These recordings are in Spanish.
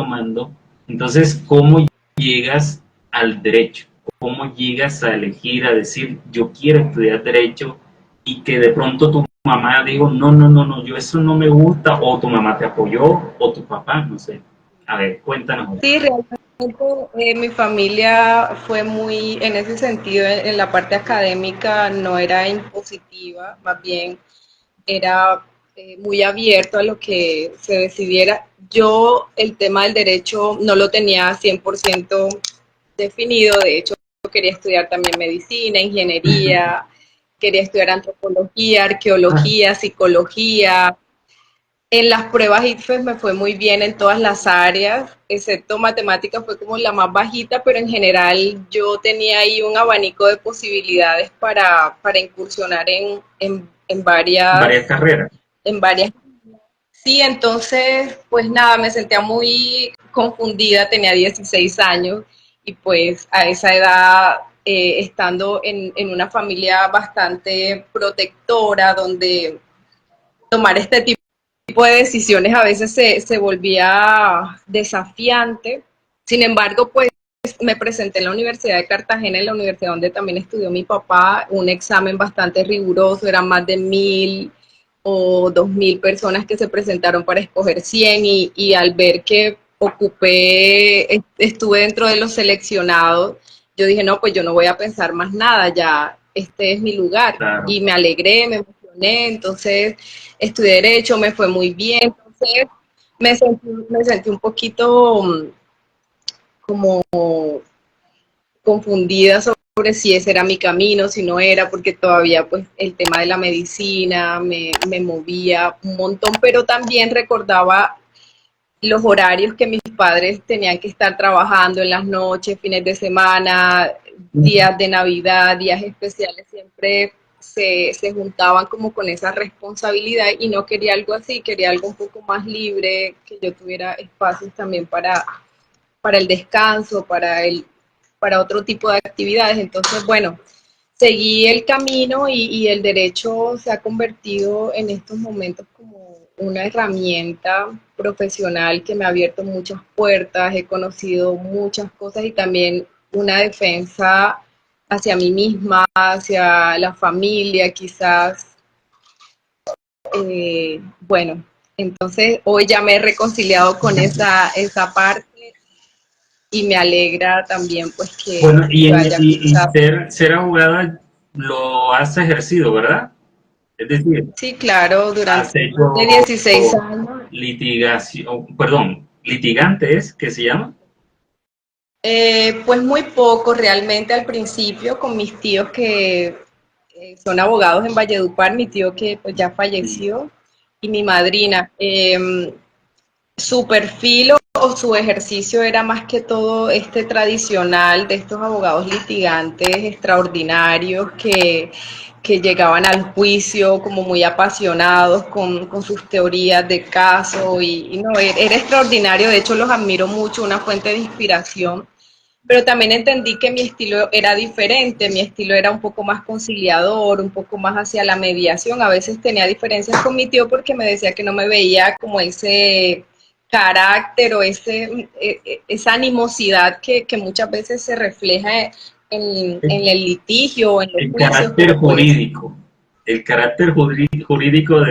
tomando. Entonces, ¿cómo llegas al derecho? ¿Cómo llegas a elegir, a decir, yo quiero estudiar derecho y que de pronto tu mamá dijo, no, no, no, no, yo eso no me gusta, o tu mamá te apoyó, o tu papá, no sé. A ver, cuéntanos. Sí, realmente mi familia fue muy, en ese sentido, en la parte académica no era impositiva, más bien era muy abierto a lo que se decidiera. Yo el tema del derecho no lo tenía 100% definido, de hecho yo quería estudiar también medicina, ingeniería, quería estudiar antropología, arqueología, psicología. En las pruebas ITFES me fue muy bien en todas las áreas, excepto matemáticas fue como la más bajita, pero en general yo tenía ahí un abanico de posibilidades para incursionar en Varias carreras. en varias. Sí, entonces, pues nada, me sentía muy confundida, tenía 16 años y pues a esa edad, estando en una familia bastante protectora, donde tomar este tipo de decisiones a veces se volvía desafiante. Sin embargo, pues me presenté en la Universidad de Cartagena, en la universidad donde también estudió mi papá, un examen bastante riguroso, eran más de 1000 o 2000 personas que se presentaron para escoger 100 y al ver que estuve dentro de los seleccionados, yo dije, no, pues yo no voy a pensar más nada, ya este es mi lugar. Claro. Y me alegré, me emocioné, entonces estudié Derecho, me fue muy bien, entonces me sentí un poquito como confundida sobre si ese era mi camino, si no era, porque todavía pues el tema de la medicina me movía un montón, pero también recordaba los horarios que mis padres tenían que estar trabajando en las noches, fines de semana, días de Navidad, días especiales, siempre se juntaban como con esa responsabilidad y no quería algo así, quería algo un poco más libre, que yo tuviera espacios también para el descanso, para otro tipo de actividades. Entonces, bueno, seguí el camino y el derecho se ha convertido en estos momentos como una herramienta profesional que me ha abierto muchas puertas, he conocido muchas cosas y también una defensa hacia mí misma, hacia la familia, quizás. Bueno, entonces hoy ya me he reconciliado con esa parte y me alegra también pues Bueno, que vaya y quizás. ser abogada lo has ejercido, ¿verdad? Es decir, Sí, claro, has durante más de hecho 16 años. litigación, perdón, litigante es que se llama. Pues muy poco realmente al principio con mis tíos que son abogados en Valledupar, mi tío que pues ya Sí. falleció y mi madrina. Su perfil o su ejercicio era más que todo este tradicional de estos abogados litigantes extraordinarios que llegaban al juicio como muy apasionados con sus teorías de caso y no, era extraordinario, de hecho los admiro mucho, una fuente de inspiración, pero también entendí que mi estilo era diferente, mi estilo era un poco más conciliador, un poco más hacia la mediación, a veces tenía diferencias con mi tío porque me decía que no me veía como ese carácter o esa animosidad que muchas veces se refleja en el litigio o en los El juicios, carácter pero pues jurídico, el carácter jurídico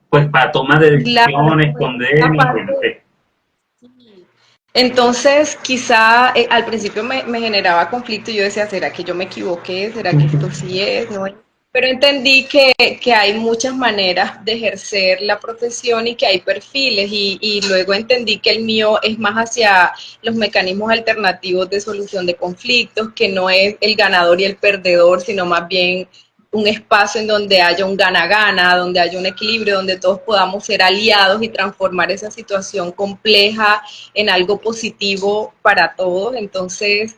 pues para toma de claro, decisiones, condenas, aparte. bueno, Entonces, quizá al principio me generaba conflicto y yo decía, ¿será que yo me equivoqué? ¿Será que esto sí es? ¿No es? Pero entendí que hay muchas maneras de ejercer la profesión y que hay perfiles y luego entendí que el mío es más hacia los mecanismos alternativos de solución de conflictos, que no es el ganador y el perdedor, sino más bien un espacio en donde haya un gana-gana, donde haya un equilibrio, donde todos podamos ser aliados y transformar esa situación compleja en algo positivo para todos. Entonces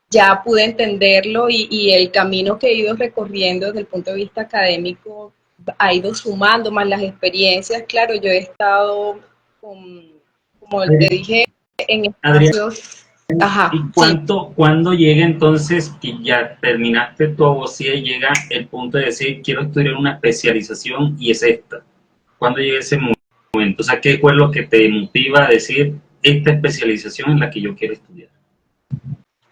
ya pude entenderlo y el camino que he ido recorriendo desde el punto de vista académico ha ido sumando más las experiencias. Claro, yo he estado, como te dije, en Adrián, espacios. Ajá, ¿y sí. cuándo llega entonces que ya terminaste tu abogacía y llega el punto de decir, quiero estudiar una especialización y es esta? ¿Cuándo llega ese momento? O sea, ¿qué fue lo que te motiva a decir, esta especialización en la que yo quiero estudiar?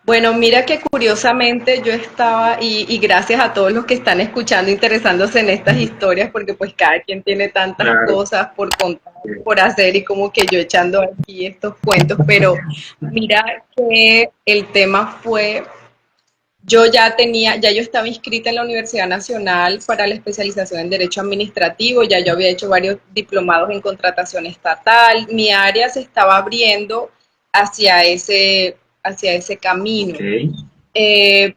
Bueno, mira que curiosamente yo estaba, y gracias a todos los que están escuchando, interesándose en estas historias, porque pues cada quien tiene tantas Claro. cosas por contar, por hacer, y como que yo echando aquí estos cuentos, pero mira que el tema fue, ya yo estaba inscrita en la Universidad Nacional para la especialización en Derecho Administrativo, ya yo había hecho varios diplomados en contratación estatal, mi área se estaba abriendo hacia ese camino. Okay. El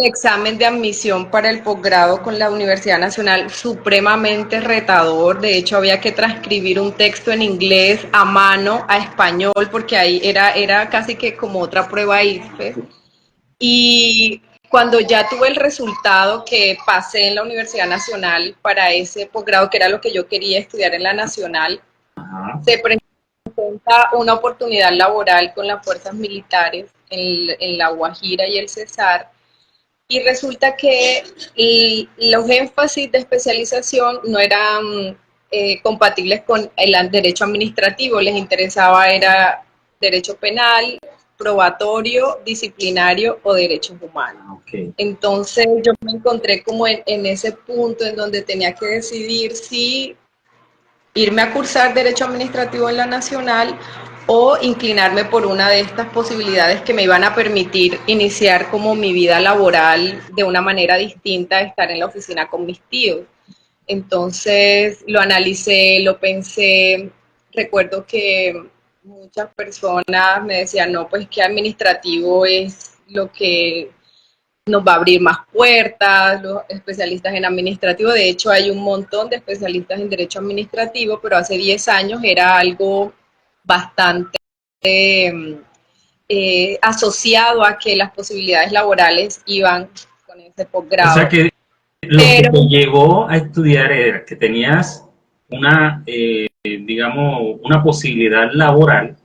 examen de admisión para el posgrado con la Universidad Nacional supremamente retador, de hecho había que transcribir un texto en inglés a mano, a español, porque ahí era casi que como otra prueba IFE. Y cuando ya tuve el resultado que pasé en la Universidad Nacional para ese posgrado, que era lo que yo quería estudiar en la Nacional, Ajá. se presenta una oportunidad laboral con las fuerzas militares en La Guajira y el Cesar, y resulta que los énfasis de especialización no eran compatibles con el derecho administrativo, les interesaba era derecho penal, probatorio, disciplinario o derechos humanos. Okay. Entonces yo me encontré como en ese punto en donde tenía que decidir si irme a cursar Derecho Administrativo en la Nacional o inclinarme por una de estas posibilidades que me iban a permitir iniciar como mi vida laboral de una manera distinta a estar en la oficina con mis tíos. Entonces lo analicé, lo pensé, recuerdo que muchas personas me decían, no, pues que administrativo es lo que nos va a abrir más puertas, los especialistas en administrativo. De hecho, hay un montón de especialistas en derecho administrativo, pero hace 10 años era algo bastante asociado a que las posibilidades laborales iban con ese O sea posgrado. que lo que te llevó a estudiar era que tenías una, digamos, una posibilidad laboral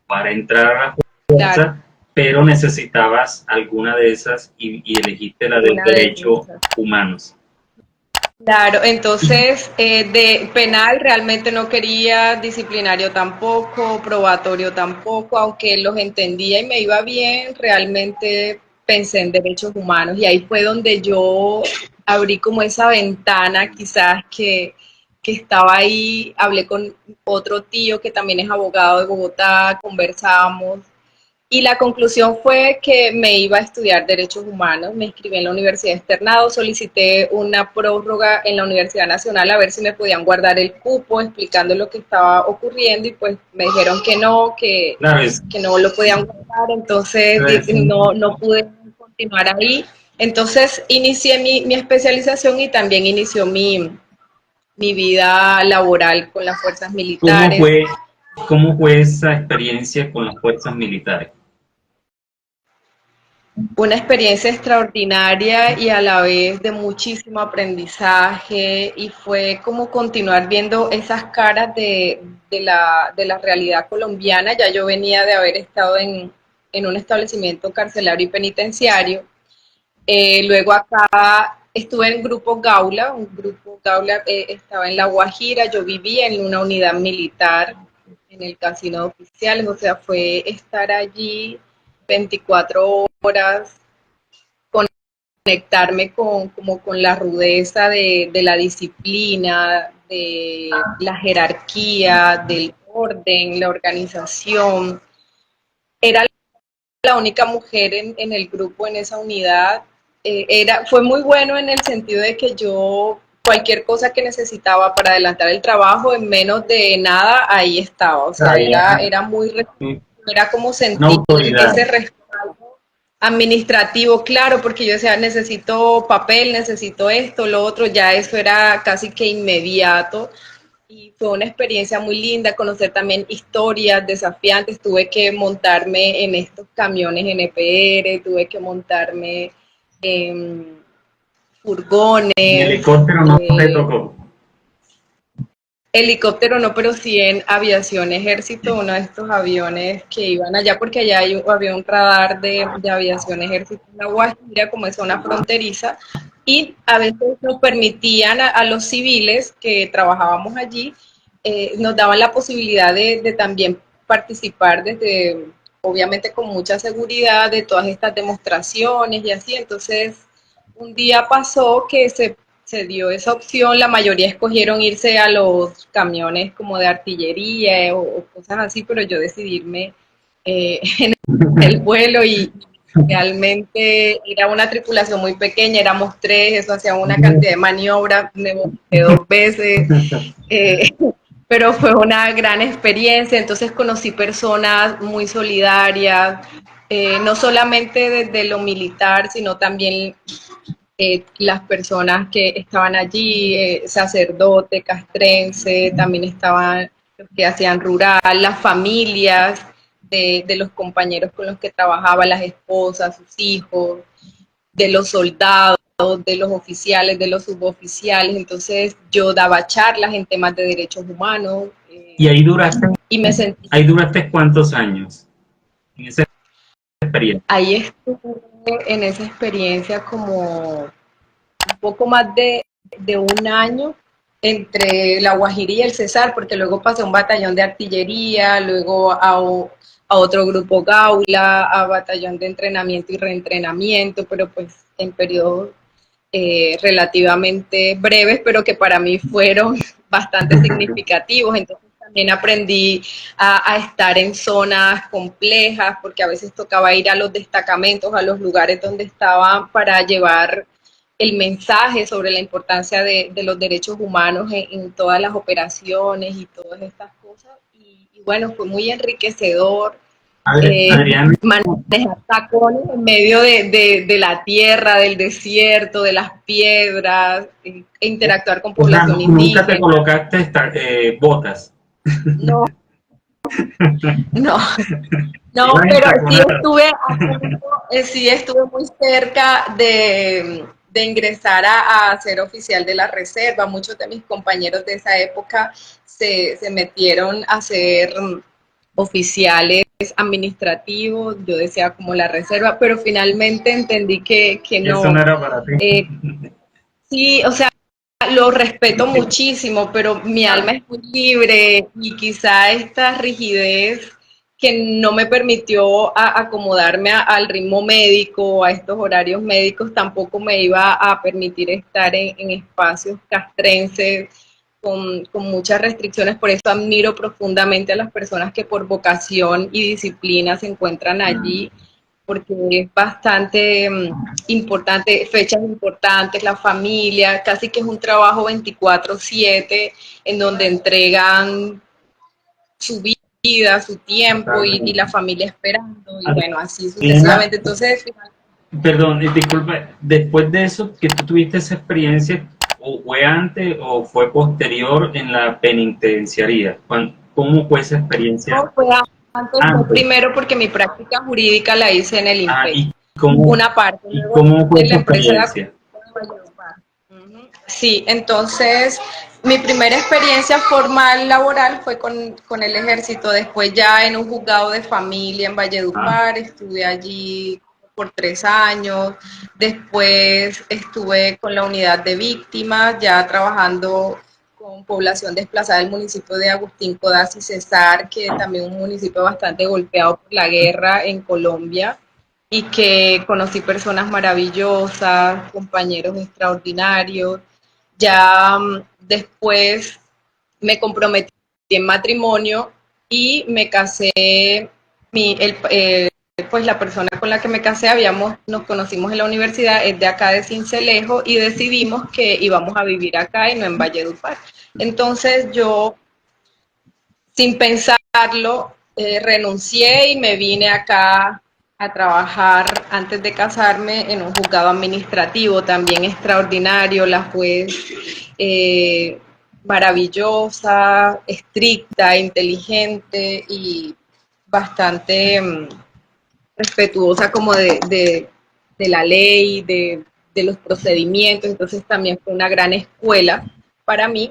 para entrar a la fuerza, claro, pero necesitabas alguna de esas y elegiste la del derecho humanos. Claro, entonces de penal realmente no quería, disciplinario tampoco, probatorio tampoco, aunque los entendía y me iba bien, realmente pensé en derechos humanos y ahí fue donde yo abrí como esa ventana quizás que estaba ahí, hablé con otro tío que también es abogado de Bogotá, conversamos. Y la conclusión fue que me iba a estudiar Derechos Humanos, me inscribí en la Universidad Externado, solicité una prórroga en la Universidad Nacional a ver si me podían guardar el cupo explicando lo que estaba ocurriendo y pues me dijeron que no, Claro, que no lo podían guardar, entonces no pude continuar ahí. Entonces inicié mi especialización y también inició mi vida laboral con las fuerzas militares. ¿Cómo fue esa experiencia con las fuerzas militares? Una experiencia extraordinaria y a la vez de muchísimo aprendizaje y fue como continuar viendo esas caras de la realidad colombiana. Ya yo venía de haber estado en un establecimiento carcelario y penitenciario. Luego acá estuve en Grupo Gaula, un Grupo Gaula estaba en La Guajira, yo vivía en una unidad militar en el casino de oficiales, o sea, fue estar allí 24 horas, conectarme como con la rudeza de la disciplina, de la jerarquía, del orden, la organización. Era la única mujer en el grupo, en esa unidad. Fue muy bueno en el sentido de que yo cualquier cosa que necesitaba para adelantar el trabajo, en menos de nada, ahí estaba. O sea, era muy, era como sentir ese respaldo administrativo, claro, porque yo decía, necesito papel, necesito esto, lo otro, ya eso era casi que inmediato. Y fue una experiencia muy linda, conocer también historias desafiantes. Tuve que montarme en estos camiones NPR, tuve que montarme en furgones. ¿Y helicóptero no te tocó? Helicóptero no, pero sí en aviación ejército, uno de estos aviones que iban allá, porque allá había un radar de aviación ejército en La Guajira, como es zona fronteriza, y a veces nos permitían a los civiles que trabajábamos allí, nos daban la posibilidad de también participar desde, obviamente con mucha seguridad, de todas estas demostraciones y así. Entonces, un día pasó que se dio esa opción, la mayoría escogieron irse a los camiones como de artillería o cosas así, pero yo decidí irme en el vuelo y realmente era una tripulación muy pequeña, éramos 3, eso hacía una cantidad de maniobras, me vomité 2 veces, eh, pero fue una gran experiencia. Entonces conocí personas muy solidarias, no solamente desde lo militar, sino también las personas que estaban allí, sacerdote, castrense, también estaban los que hacían rural, las familias de los compañeros con los que trabajaba, las esposas, sus hijos, de los soldados, de los oficiales, de los suboficiales. Entonces yo daba charlas en temas de derechos humanos. ¿Y Y me sentí... ahí duraste cuántos años en esa experiencia? Ahí estuve en esa experiencia como un poco más de un año entre La Guajira y el Cesar, porque luego pasé a un batallón de artillería, luego a otro grupo Gaula, a batallón de entrenamiento y reentrenamiento, pero pues en periodos relativamente breves, pero que para mí fueron bastante significativos. Entonces también aprendí a estar en zonas complejas, porque a veces tocaba ir a los destacamentos, a los lugares donde estaban para llevar el mensaje sobre la importancia de los derechos humanos en todas las operaciones y todas estas cosas. Y bueno, fue muy enriquecedor. Adrián, Manejar tacones en medio de la tierra, del desierto, de las piedras, interactuar con o sea, población nunca te indígena. colocaste botas. No, no, no, Ibas pero entaconada. sí estuve muy cerca de ingresar a ser oficial de la reserva. Muchos de mis compañeros de esa época se metieron a ser oficiales administrativos, yo decía como la reserva, pero finalmente entendí que Y eso no no. era para ti. Eh, sí, o sea, lo respeto muchísimo, pero mi alma es muy libre y quizá esta rigidez que no me permitió acomodarme al ritmo médico, a estos horarios médicos, tampoco me iba a permitir estar en espacios castrenses con muchas restricciones. Por eso admiro profundamente a las personas que por vocación y disciplina se encuentran allí, porque es bastante importante, fechas importantes, la familia, casi que es un trabajo 24/7 en donde entregan su vida, su tiempo y la familia esperando y bueno, así Elena, sucesivamente. Entonces, perdón, disculpa, después de eso que tú tuviste esa experiencia, o fue antes o fue posterior en la penitenciaría, ¿cómo fue esa experiencia no, fue antes, fue antes? primero porque mi práctica jurídica la hice en el Ah, INPE, cómo, una parte, y luego cómo fue en la esa empresa de experiencia? acupuntura de Valledupar. Sí, entonces mi primera experiencia formal laboral fue con el ejército, después ya en un juzgado de familia en Ah, Valledupar, estuve allí por 3 años, después estuve con la unidad de víctimas, ya trabajando con población desplazada del municipio de Agustín Codazzi y Cesar, que también es un municipio bastante golpeado por la guerra en Colombia y que conocí personas maravillosas, compañeros extraordinarios. Ya después me comprometí en matrimonio y me casé, pues la persona con la que me casé, nos conocimos en la universidad, es de acá de Sincelejo y decidimos que íbamos a vivir acá y no en Valledupar. Entonces yo, sin pensarlo, renuncié y me vine acá a trabajar antes de casarme en un juzgado administrativo también extraordinario, la juez maravillosa, estricta, inteligente y bastante respetuosa como de la ley, de los procedimientos. Entonces también fue una gran escuela para mí.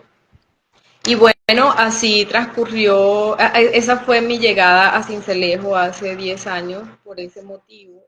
Y bueno, así transcurrió, esa fue mi llegada a Sincelejo hace 10 años por ese motivo.